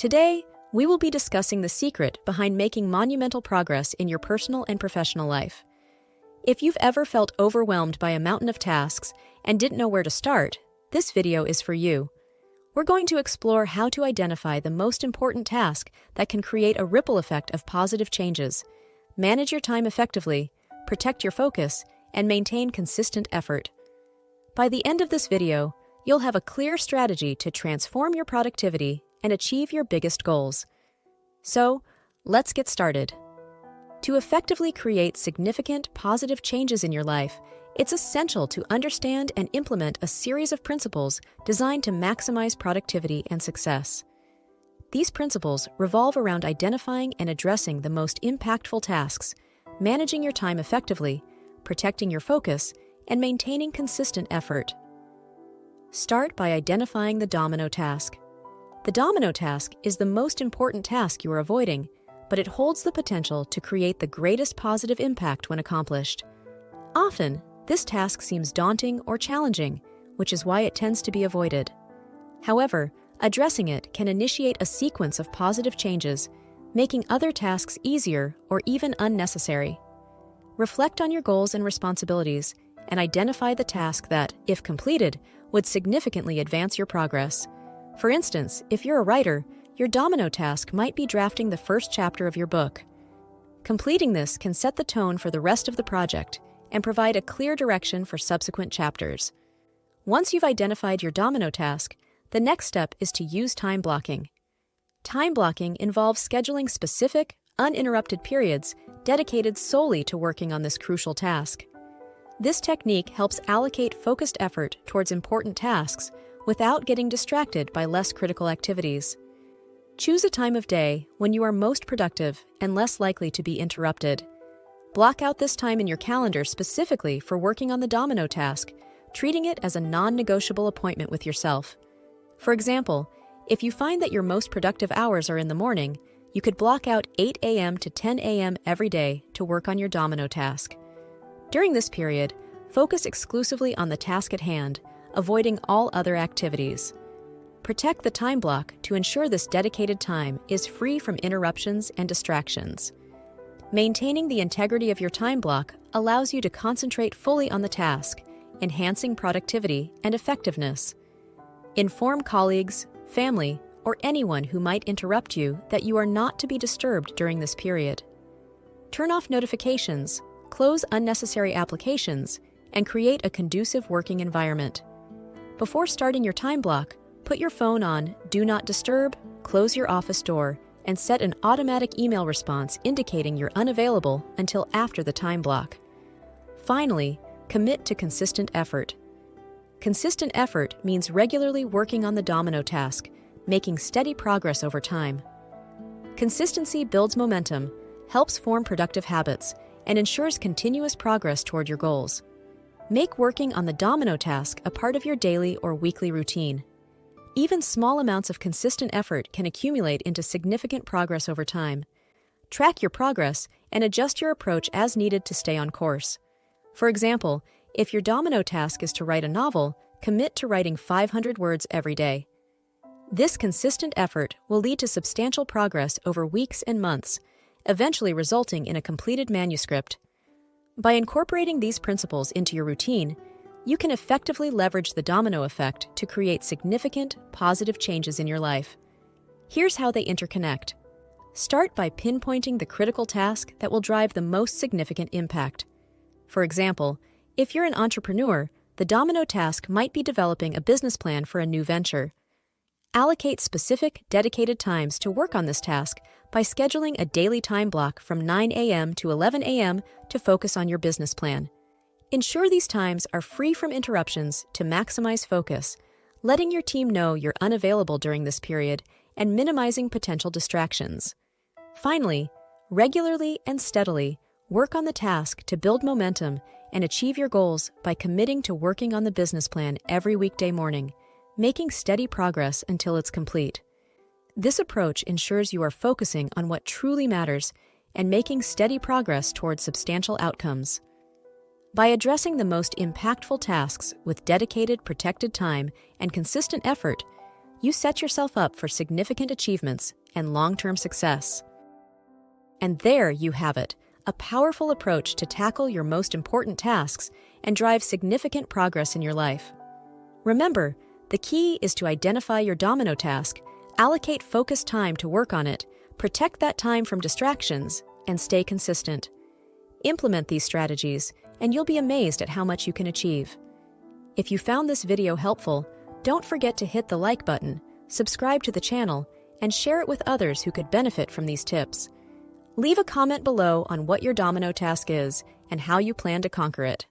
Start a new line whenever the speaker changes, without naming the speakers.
Today, we will be discussing the secret behind making monumental progress in your personal and professional life. If you've ever felt overwhelmed by a mountain of tasks and didn't know where to start, this video is for you. We're going to explore how to identify the most important task that can create a ripple effect of positive changes, manage your time effectively, protect your focus, and maintain consistent effort. By the end of this video, you'll have a clear strategy to transform your productivity and achieve your biggest goals. So, let's get started. To effectively create significant positive changes in your life, it's essential to understand and implement a series of principles designed to maximize productivity and success. These principles revolve around identifying and addressing the most impactful tasks, managing your time effectively, protecting your focus, and maintaining consistent effort. Start by identifying the domino task. The domino task is the most important task you are avoiding, but it holds the potential to create the greatest positive impact when accomplished. Often, this task seems daunting or challenging, which is why it tends to be avoided. However, addressing it can initiate a sequence of positive changes, making other tasks easier or even unnecessary. Reflect on your goals and responsibilities and identify the task that, if completed, would significantly advance your progress. For instance, if you're a writer, your domino task might be drafting the first chapter of your book. Completing this can set the tone for the rest of the project and provide a clear direction for subsequent chapters. Once you've identified your domino task, the next step is to use time blocking. Time blocking involves scheduling specific, uninterrupted periods dedicated solely to working on this crucial task. This technique helps allocate focused effort towards important tasks without getting distracted by less critical activities. Choose a time of day when you are most productive and less likely to be interrupted. Block out this time in your calendar specifically for working on the domino task, treating it as a non-negotiable appointment with yourself. For example, if you find that your most productive hours are in the morning, you could block out 8 a.m. to 10 a.m. every day to work on your domino task. During this period, focus exclusively on the task at hand, avoiding all other activities. Protect the time block to ensure this dedicated time is free from interruptions and distractions. Maintaining the integrity of your time block allows you to concentrate fully on the task, enhancing productivity and effectiveness. Inform colleagues, family, or anyone who might interrupt you that you are not to be disturbed during this period. Turn off notifications, close unnecessary applications, and create a conducive working environment. Before starting your time block, put your phone on Do Not Disturb, close your office door, and set an automatic email response indicating you're unavailable until after the time block. Finally, commit to consistent effort. Consistent effort means regularly working on the domino task, making steady progress over time. Consistency builds momentum, helps form productive habits, and ensures continuous progress toward your goals. Make working on the domino task a part of your daily or weekly routine. Even small amounts of consistent effort can accumulate into significant progress over time. Track your progress and adjust your approach as needed to stay on course. For example, if your domino task is to write a novel, commit to writing 500 words every day. This consistent effort will lead to substantial progress over weeks and months, eventually resulting in a completed manuscript. By incorporating these principles into your routine, you can effectively leverage the domino effect to create significant, positive changes in your life. Here's how they interconnect. Start by pinpointing the critical task that will drive the most significant impact. For example, if you're an entrepreneur, the domino task might be developing a business plan for a new venture. Allocate specific, dedicated times to work on this task by scheduling a daily time block from 9 a.m. to 11 a.m. to focus on your business plan. Ensure these times are free from interruptions to maximize focus, letting your team know you're unavailable during this period and minimizing potential distractions. Finally, regularly and steadily work on the task to build momentum and achieve your goals by committing to working on the business plan every weekday morning, making steady progress until it's complete. This approach ensures you are focusing on what truly matters and making steady progress towards substantial outcomes. By addressing the most impactful tasks with dedicated, protected time and consistent effort, you set yourself up for significant achievements and long-term success. And there you have it, a powerful approach to tackle your most important tasks and drive significant progress in your life. Remember, the key is to identify your domino task, allocate focused time to work on it, protect that time from distractions, and stay consistent. Implement these strategies, and you'll be amazed at how much you can achieve. If you found this video helpful, don't forget to hit the like button, subscribe to the channel, and share it with others who could benefit from these tips. Leave a comment below on what your domino task is and how you plan to conquer it.